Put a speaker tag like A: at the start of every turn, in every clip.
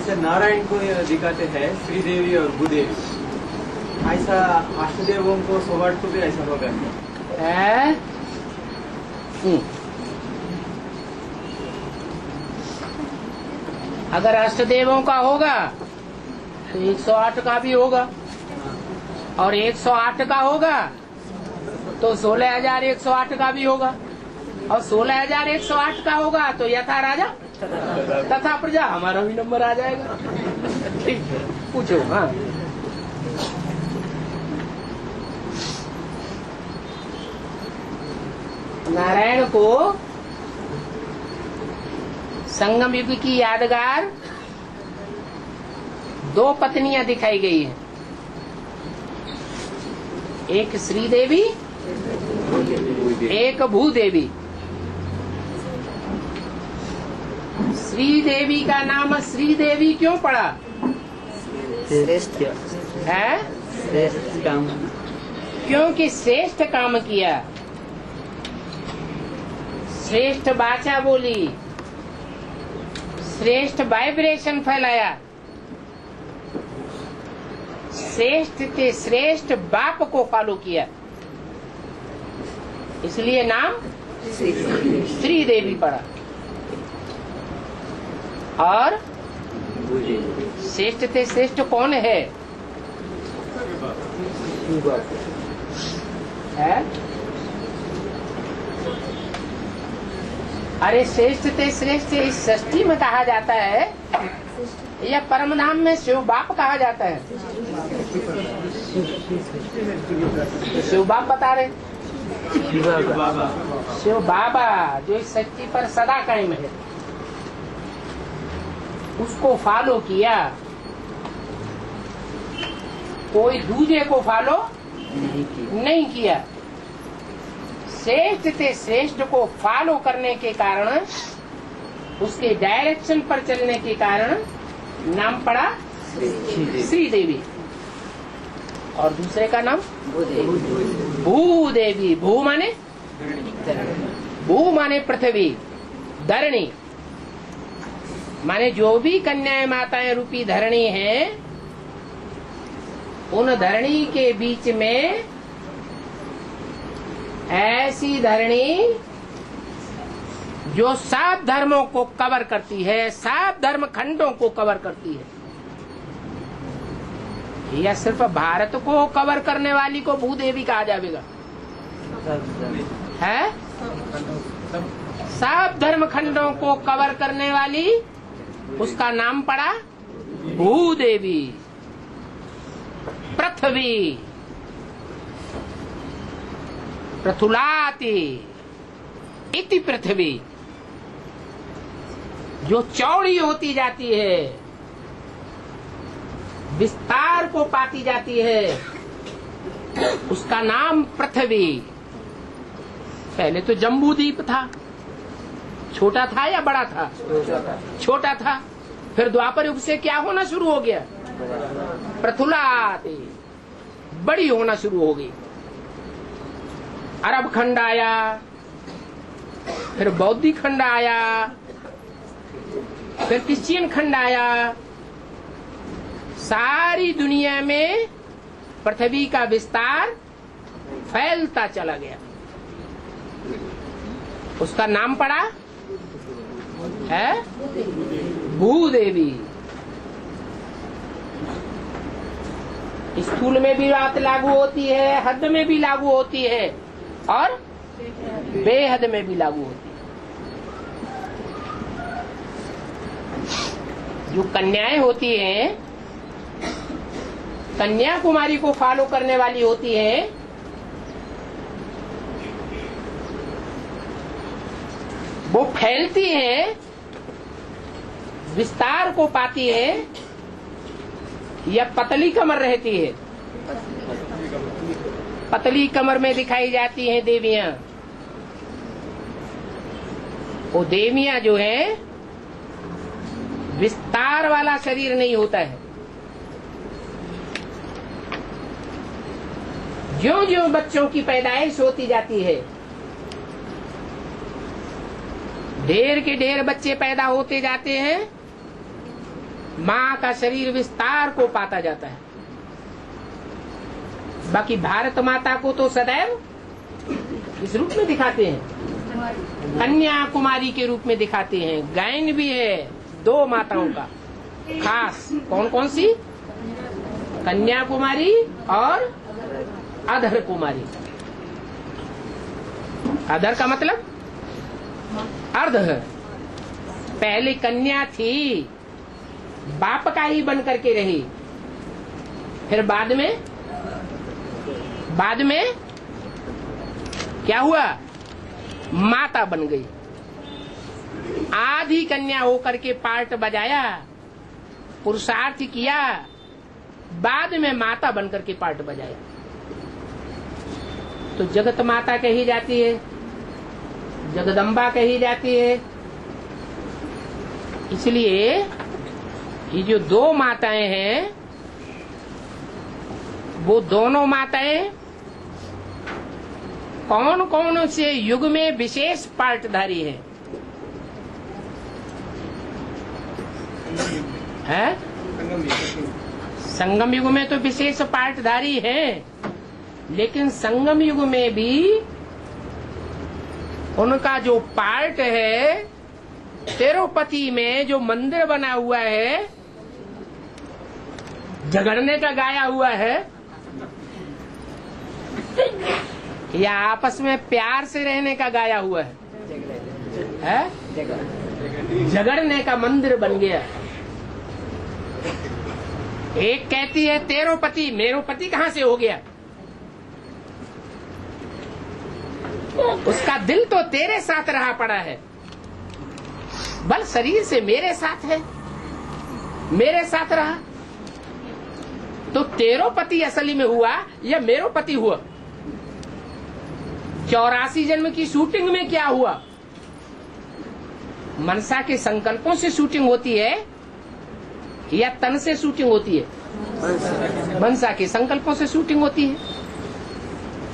A: जैसे नारायण को दिखाते हैं श्रीदेवी और भूदेवी, ऐसा अष्टदेवों को सौभाग्य को भी ऐसा होगा
B: है? अगर अष्टदेवों का होगा तो 108 का भी होगा, और 108 का होगा तो 16,108 का भी होगा, और 16,108 का होगा तो यथा राजा तथा प्रजा, हमारा भी नंबर आ जाएगा। ठीक है, पूछो। हाँ, नारायण को संगम युग की यादगार 2 पत्नियां दिखाई गई हैं, एक श्रीदेवी, एक भूदेवी। श्रीदेवी का नाम श्रीदेवी क्यों पड़ा?
C: श्रेष्ठ
B: है?
C: श्रेष्ठ काम,
B: क्योंकि श्रेष्ठ काम किया, श्रेष्ठ बाचा बोली, श्रेष्ठ वाइब्रेशन फैलाया, श्रेष्ठ के श्रेष्ठ बाप को फॉलो किया, इसलिए नाम श्रीदेवी पड़ा। और श्रेष्ठ से श्रेष्ठ कौन है? अरे श्रेष्ठ से श्रेष्ठ इस सृष्टि में कहा जाता है या परमधाम में शिव बाप कहा जाता है? शिव बाप बता रहे, शिव बाबा जो इस सृष्टि पर सदा कायम है, उसको फॉलो किया, कोई दूसरे को फॉलो नहीं किया। श्रेष्ठ से श्रेष्ठ को फॉलो करने के कारण, उसके डायरेक्शन पर चलने के कारण नाम पड़ा श्रीदेवी, और दूसरे का नाम भूदेवी। भू माने पृथ्वी, धरणी माने जो भी कन्याएं माताएं रूपी धरणी हैं, उन धरणी के बीच में ऐसी धरणी जो 7 धर्मों को कवर करती है, 7 धर्म खंडों को कवर करती है। या सिर्फ भारत को कवर करने वाली को भूदेवी कहा जाएगा? है 7 धर्म खंडों को कवर करने वाली, उसका नाम पड़ा भूदेवी। पृथ्वी, पृथुलाति इति पृथ्वी, जो चौड़ी होती जाती है, विस्तार को पाती जाती है, उसका नाम पृथ्वी। पहले तो जम्बू द्वीप था, छोटा था या बड़ा था? छोटा था। फिर द्वापर युग से क्या होना शुरू हो गया? पृथुलाति, बड़ी होना शुरू हो गई। अरब खंड आया, फिर बौद्धी खंड आया, फिर क्रिश्चियन खंड आया। सारी दुनिया में पृथ्वी का विस्तार फैलता चला गया, उसका नाम पड़ा है भूदेवी। स्थूल में भी बात लागू होती है, हद में भी लागू होती है, और बेहद में भी लागू होती है। जो कन्याएं होती हैं, कन्याकुमारी को फॉलो करने वाली होती हैं, वो फैलती हैं, विस्तार को पाती है, या पतली कमर रहती है? पतली कमर में दिखाई जाती हैं देवियां। वो देवियां जो है, विस्तार वाला शरीर नहीं होता है। ज्यों ज्यों बच्चों की पैदाइश होती जाती है, ढेर के ढेर बच्चे पैदा होते जाते हैं, माँ का शरीर विस्तार को पाता जाता है। बाकी भारत माता को तो सदैव इस रूप में दिखाते हैं, कन्या कुमारी के रूप में दिखाते हैं। गायन भी है 2 माताओं का खास, कौन कौन सी? कन्या कुमारी और अधर कुमारी। अधर का मतलब अर्ध। पहले कन्या थी, बाप का ही बन करके रही, फिर बाद में क्या हुआ? माता बन गई। आधी कन्या होकर के पार्ट बजाया, पुरुषार्थ किया, बाद में माता बन करके पार्ट बजाया। तो जगत माता कही जाती है, जगदम्बा कही जाती है। इसलिए ये जो 2 माताएं हैं, वो दोनों माताएं कौन कौन से युग में विशेष पार्टधारी है? संगम युग में तो विशेष पार्टधारी है, लेकिन संगम युग में भी उनका जो पार्ट है, तिरुपति में जो मंदिर बना हुआ है, झगड़ने का गाया हुआ है, या आपस में प्यार से रहने का गाया हुआ है? झगड़ने का मंदिर बन गया। एक कहती है तेरो पति, मेरो पति कहाँ से हो गया? उसका दिल तो तेरे साथ रहा पड़ा है, बल शरीर से मेरे साथ है, मेरे साथ रहा। तो तेरो पति असली में हुआ या मेरो पति हुआ? 84 जन्म की शूटिंग में क्या हुआ? मनसा के संकल्पों से शूटिंग होती है या तन से शूटिंग होती है? मनसा के संकल्पों से शूटिंग होती है।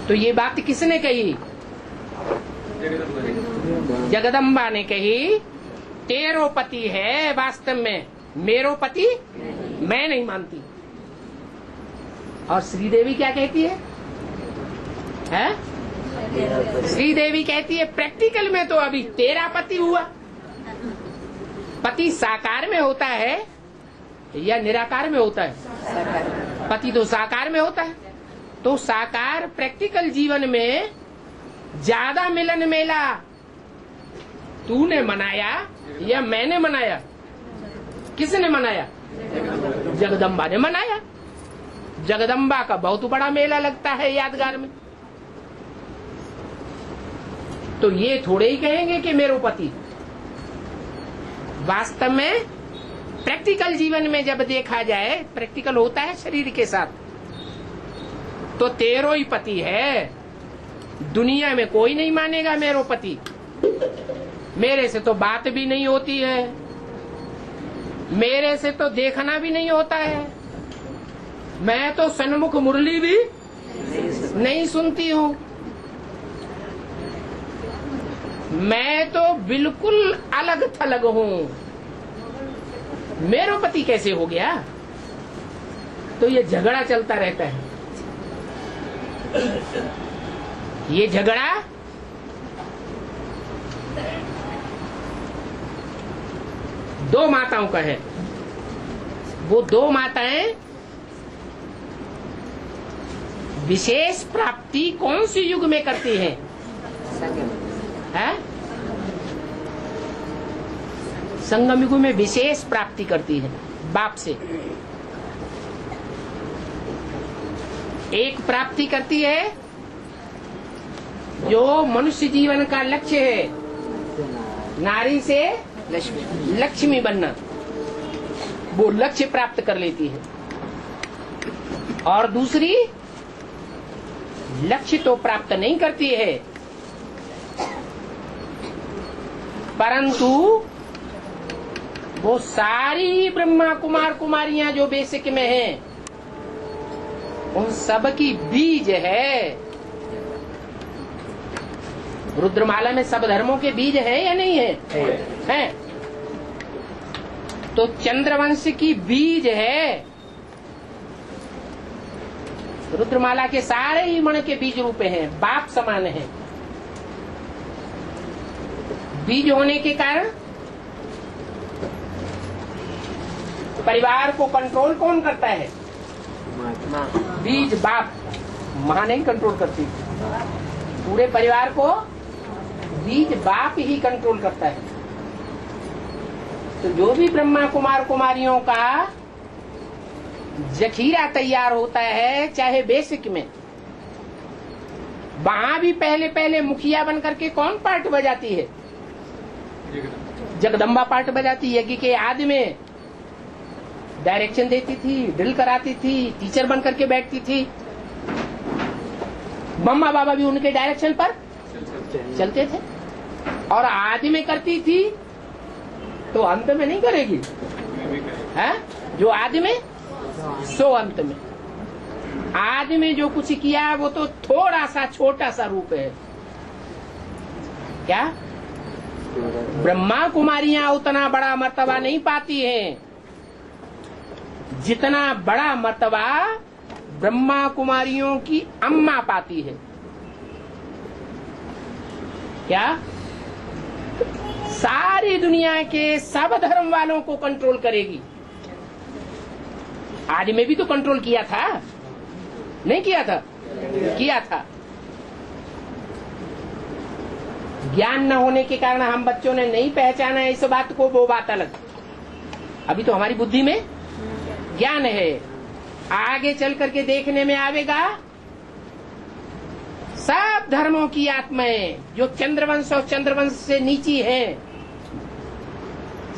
B: तो ये बात किसने कही? जगदम्बा ने कही। तेरो पति है वास्तव में, मेरो पति मैं नहीं मानती। और श्रीदेवी क्या कहती है? श्रीदेवी कहती है प्रैक्टिकल में तो अभी तेरा पति हुआ। पति साकार में होता है या निराकार में होता है? पति तो साकार में होता है। तो साकार प्रैक्टिकल जीवन में ज्यादा मिलन मेला तूने मनाया या मैंने मनाया? किसने मनाया? जगदम्बा ने मनाया। जगदम्बा का बहुत बड़ा मेला लगता है यादगार में। तो ये थोड़े ही कहेंगे कि मेरो पति। वास्तव में प्रैक्टिकल जीवन में जब देखा जाए, प्रैक्टिकल होता है शरीर के साथ, तो तेरो ही पति है। दुनिया में कोई नहीं मानेगा मेरो पति। मेरे से तो बात भी नहीं होती है, मेरे से तो देखना भी नहीं होता है, मैं तो सन्मुख मुरली भी नहीं सुनती हूँ, मैं तो बिल्कुल अलग थलग हूँ, मेरो पति कैसे हो गया? तो ये झगड़ा चलता रहता है। ये झगड़ा दो माताओं का है। वो 2 माताएं विशेष प्राप्ति कौन सी युग में करती हैं? संगम युग में विशेष प्राप्ति करती है बाप से। एक प्राप्ति करती है जो मनुष्य जीवन का लक्ष्य है, नारी से लक्ष्मी बनना, वो लक्ष्य प्राप्त कर लेती है। और दूसरी लक्ष्य तो प्राप्त नहीं करती है, परंतु वो सारी ब्रह्मा कुमार कुमारियां जो बेसिक में हैं, उन सब की बीज है। रुद्रमाला में सब धर्मों के बीज है या नहीं है? हैं। तो चंद्रवंश की बीज है। रुद्रमाला के सारे ही मण के बीज रूप हैं, बाप समान है। बीज होने के कारण परिवार को कंट्रोल कौन करता है? बीज बाप, मां नहीं कंट्रोल करती। पूरे परिवार को बीज बाप ही कंट्रोल करता है। तो जो भी ब्रह्मा कुमार कुमारियों का जखीरा तैयार होता है, चाहे बेसिक में, वहां भी पहले पहले मुखिया बन करके कौन पार्ट बजाती है? जगदम्बा पार्ट बजाती। यज्ञ के आदि में डायरेक्शन देती थी, ड्रिल कराती थी, टीचर बन करके बैठती थी। ब्रह्मा बाबा भी उनके डायरेक्शन पर चलते थे। और आदि में करती थी तो अंत में नहीं करेगी, है? जो आदि में सो अंत में। आदि में जो कुछ किया वो तो थोड़ा सा छोटा सा रूप है। क्या ब्रह्मा कुमारियां उतना बड़ा मर्तबा नहीं पाती हैं जितना बड़ा मर्तबा ब्रह्मा कुमारियों की अम्मा पाती है। क्या सारी दुनिया के सब धर्म वालों को कंट्रोल करेगी। आदि में भी तो कंट्रोल किया था, नहीं किया था? किया था। ज्ञान न होने के कारण हम बच्चों ने नहीं पहचाना इस बात को, वो बात अलग। अभी तो हमारी बुद्धि में ज्ञान है, आगे चल करके देखने में आवेगा। सब धर्मों की आत्माएं जो चंद्रवंश और चंद्रवंश से नीची हैं,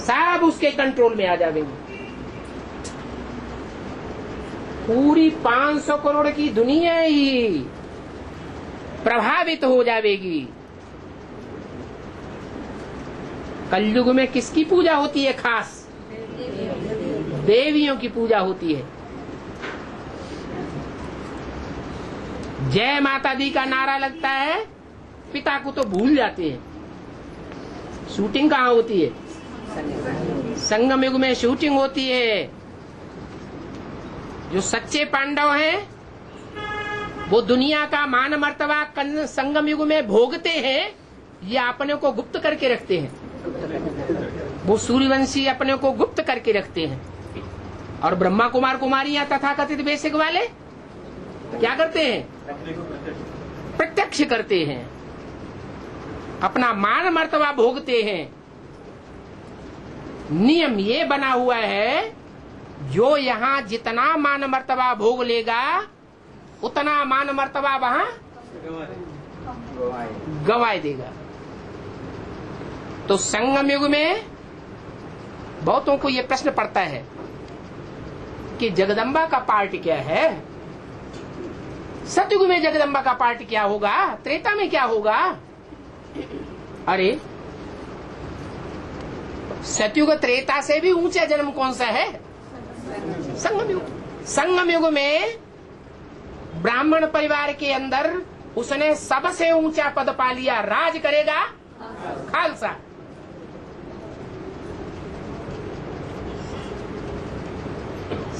B: सब उसके कंट्रोल में आ जाएंगे। पूरी 500 करोड़ की दुनिया ही प्रभावित हो जाएगी। कलयुग में किसकी पूजा होती है? खास देवियों की पूजा होती है। जय माता दी का नारा लगता है, पिता को तो भूल जाते हैं। शूटिंग कहाँ होती है? संगम युग में शूटिंग होती है। जो सच्चे पांडव हैं वो दुनिया का मान मर्तबा संगम युग में भोगते हैं, ये अपने को गुप्त करके रखते हैं। वो सूर्यवंशी अपने को गुप्त करके रखते हैं। और ब्रह्मा कुमार कुमारियां तथाकथित बेसिक वाले क्या करते हैं? प्रत्यक्ष करते हैं, अपना मान मर्तबा भोगते हैं। नियम ये बना हुआ है, जो यहाँ जितना मान मर्तबा भोग लेगा उतना मान मर्तबा वहां गवाए देगा। तो संगम युग में बहुतों को ये प्रश्न पड़ता है कि जगदम्बा का पार्ट क्या है? सतयुग में जगदम्बा का पार्ट क्या होगा? त्रेता में क्या होगा? अरे सतयुग त्रेता से भी ऊंचा जन्म कौन सा है? संगम युग। संगम युग में ब्राह्मण परिवार के अंदर उसने सबसे ऊंचा पद पा लिया। राज करेगा खालसा।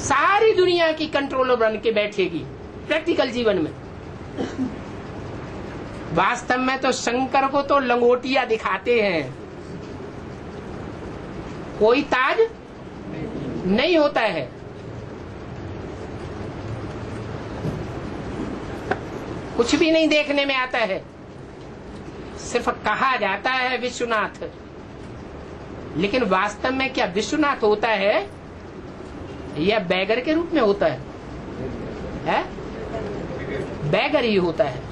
B: सारी दुनिया की कंट्रोलर बन के बैठेगी प्रैक्टिकल जीवन में। वास्तव में तो शंकर को तो लंगोटिया दिखाते हैं, कोई ताज नहीं होता है। कुछ भी नहीं देखने में आता है, सिर्फ कहा जाता है विश्वनाथ। लेकिन वास्तव में क्या विश्वनाथ होता है या बैगर के रूप में होता है? बैगर ही होता है।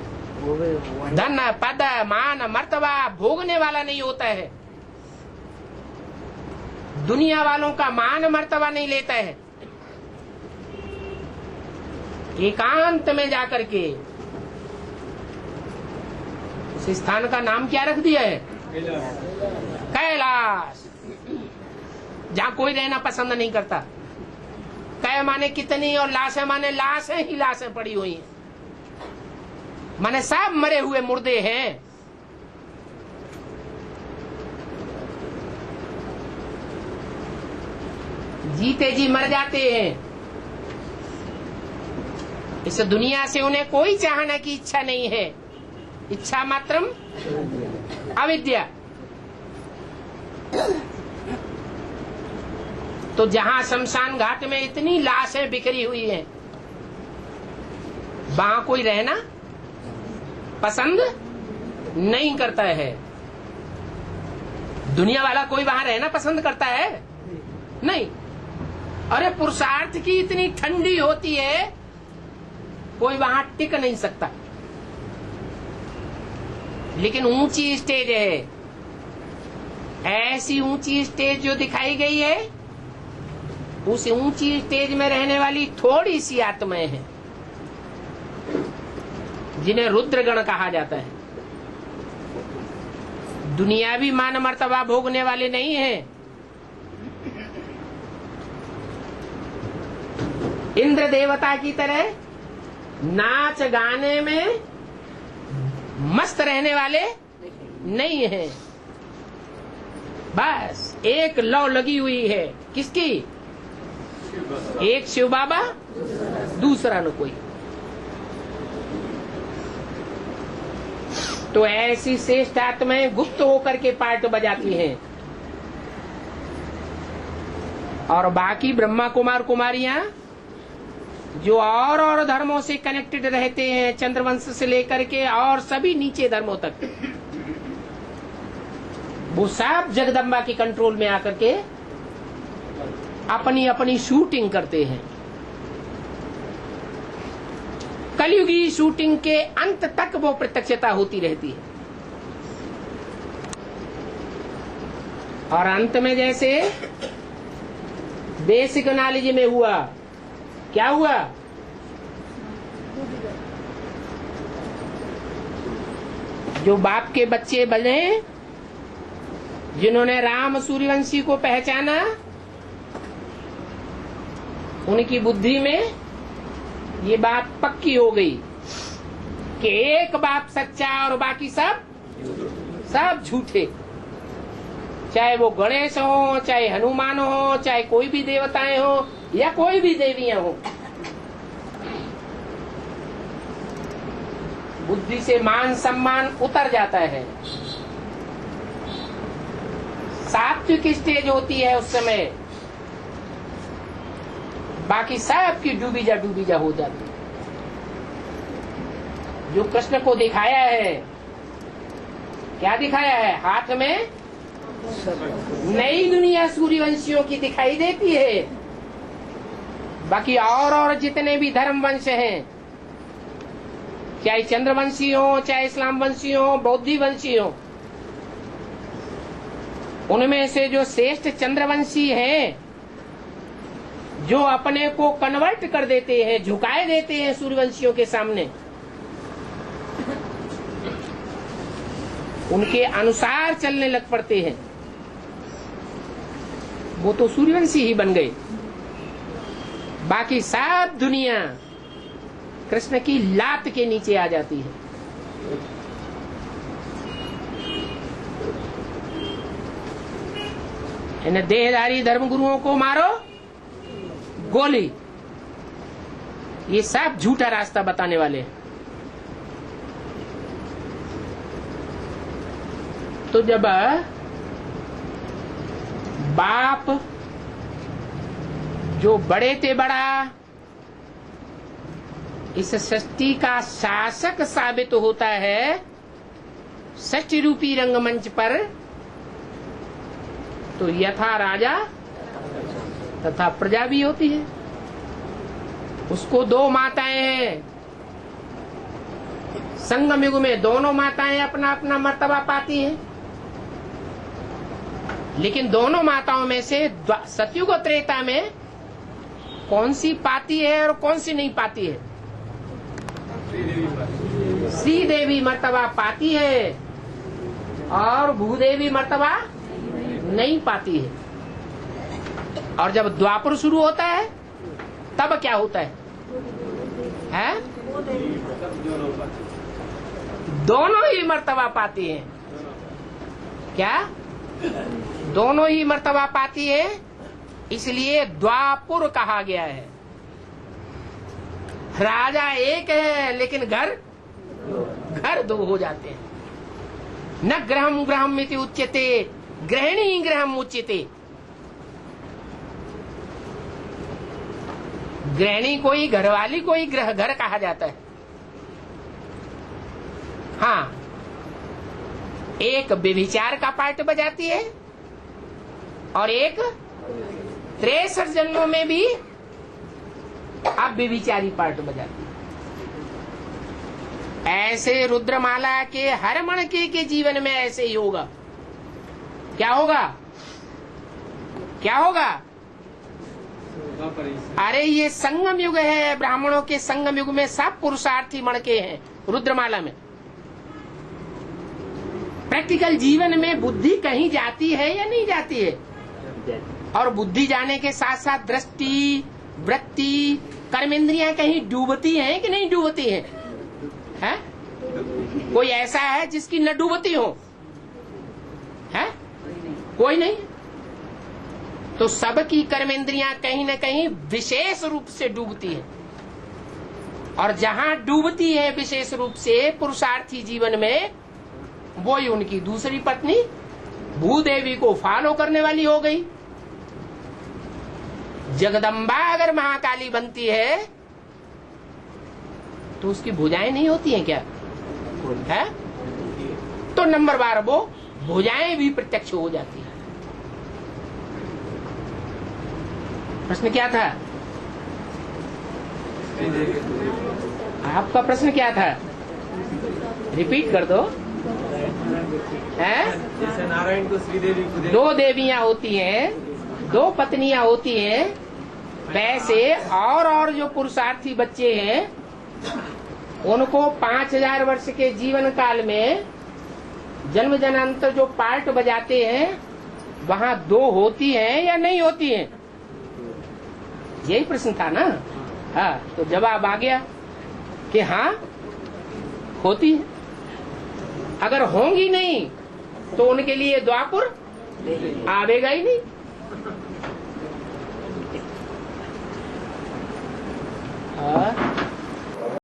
B: धन पद मान मर्तबा भोगने वाला नहीं होता है। दुनिया वालों का मान मर्तबा नहीं लेता है। एकांत में जाकर के उस स्थान का नाम क्या रख दिया है? कैलाश। जहां कोई रहना पसंद नहीं करता। कै माने कितनी और लाशें माने लाशें ही लाशें पड़ी हुई हैं, माने सब मरे हुए मुर्दे हैं। जीते जी मर जाते हैं। इस दुनिया से उन्हें कोई चाहने की इच्छा नहीं है, इच्छा मात्रम अविद्या। तो जहां शमशान घाट में इतनी लाशें बिखरी हुई हैं, वहां कोई रहना पसंद नहीं करता है। दुनिया वाला कोई वहां रहना पसंद करता है? नहीं। अरे पुरुषार्थ की इतनी ठंडी होती है, कोई वहां टिक नहीं सकता। लेकिन ऊंची स्टेज है, ऐसी ऊंची स्टेज जो दिखाई गई है, उस ऊंची स्टेज में रहने वाली थोड़ी सी आत्माएं हैं, जिन्हें रुद्रगण कहा जाता है। दुनियावी मान मर्तबा भोगने वाले नहीं हैं। इंद्र देवता की तरह नाच गाने में मस्त रहने वाले नहीं हैं। बस एक लौ लगी हुई है, किसकी? एक शिव बाबा, दूसरा न कोई। तो ऐसी श्रेष्ठ आत्माएं गुप्त होकर के पार्ट बजाती हैं, और बाकी ब्रह्मा कुमार कुमारियां जो और धर्मों से कनेक्टेड रहते हैं, चंद्रवंश से लेकर के और सभी नीचे धर्मों तक, वो सब जगदम्बा के कंट्रोल में आकर के अपनी अपनी शूटिंग करते हैं। कलयुगी शूटिंग के अंत तक वो प्रत्यक्षता होती रहती है। और अंत में जैसे बेसिक नॉलेज में हुआ, क्या हुआ? जो बाप के बच्चे बने, जिन्होंने राम सूर्यवंशी को पहचाना, उनकी बुद्धि में ये बात पक्की हो गई कि एक बाप सच्चा और बाकी सब झूठे। चाहे वो गणेश हो, चाहे हनुमान हो, चाहे कोई भी देवताएं हो या कोई भी देवियां हो, बुद्धि से मान सम्मान उतर जाता है। सात्विक स्टेज होती है उस समय, बाकी सब की डूबी जा हो जाती है। जो कृष्ण को दिखाया है, क्या दिखाया है? हाथ में नई दुनिया सूर्यवंशियों की दिखाई देती है। बाकी और जितने भी धर्म वंश हैं, चाहे चंद्रवंशी हो, चाहे इस्लाम वंशी हो, बौद्धि वंशी हो, उनमें से जो श्रेष्ठ चंद्रवंशी हैं, जो अपने को कन्वर्ट कर देते हैं, झुकाए देते हैं सूर्यवंशियों के सामने, उनके अनुसार चलने लग पड़ते हैं, वो तो सूर्यवंशी ही बन गए। बाकी सब दुनिया कृष्ण की लात के नीचे आ जाती है। इन देहधारी धर्मगुरुओं को मारो गोली, ये सब झूठा रास्ता बताने वाले हैं। तो जब बाप जो बड़े थे बड़ा इस सृष्टि का शासक साबित होता है सच रूपी रंगमंच पर, तो यथा राजा तथा प्रजा भी होती है। उसको दो माताएं हैं, संगम युग में दोनों माताएं अपना अपना मर्तबा पाती हैं। लेकिन दोनों माताओं में से सतयुग और त्रेता में कौन सी पाती है और कौन सी नहीं पाती है? श्री देवी मर्तबा पाती है और भूदेवी मर्तबा नहीं पाती है। और जब द्वापर शुरू होता है तब क्या होता है? दोनों ही मर्तबा पाती हैं। क्या? दोनों ही मर्तबा पाती है, इसलिए द्वापुर कहा गया है। राजा एक है लेकिन घर दो हो जाते हैं। न ग्रहम ग्रहम इति उच्यते, गृहिणी ग्रहम उच्यते। गृहिणी कोई घरवाली, कोई घर कहा जाता है। हाँ, एक व्यभिचार का पार्ट बजाती है और एक 63 जन्मों में भी अब व्यभिचारी पार्ट बजाती है। ऐसे रुद्रमाला के हर मणके के जीवन में ऐसे ही होगा। क्या होगा? क्या होगा? अरे ये संगम युग है, ब्राह्मणों के संगम युग में सब पुरुषार्थी मणके हैं रुद्रमाला में। प्रैक्टिकल जीवन में बुद्धि कहीं जाती है या नहीं जाती है? और बुद्धि जाने के साथ साथ दृष्टि, वृत्ति, कर्मेंद्रियां कहीं डूबती हैं कि नहीं डूबती हैं? है? कोई ऐसा है जिसकी न डूबती हो? है? कोई नहीं। तो सबकी कर्मेंद्रियां कहीं न कहीं विशेष रूप से डूबती है। और जहां डूबती है विशेष रूप से पुरुषार्थी जीवन में, वो ही उनकी दूसरी पत्नी भूदेवी को फॉलो करने वाली हो गई। जगदम्बा अगर महाकाली बनती है तो उसकी भुजाएं नहीं होती हैं क्या? है? तो नंबर बार वो भुजाएं भी प्रत्यक्ष हो जाती है। प्रश्न क्या था? आपका प्रश्न क्या था? रिपीट कर दो। है?
A: जैसे नारायण को श्रीदेवी,
B: दो देवियां होती हैं, दो पत्नियां होती हैं, वैसे और जो पुरुषार्थी बच्चे हैं उनको 5000 वर्ष के जीवन काल में जन्म जन्मांतर जो पार्ट बजाते हैं वहाँ दो होती हैं या नहीं होती हैं? यही प्रश्न था ना। हाँ, तो जवाब आ गया कि हाँ होती है। अगर होंगी नहीं तो उनके लिए द्वापुर आवेगा ही नहीं। हाँ।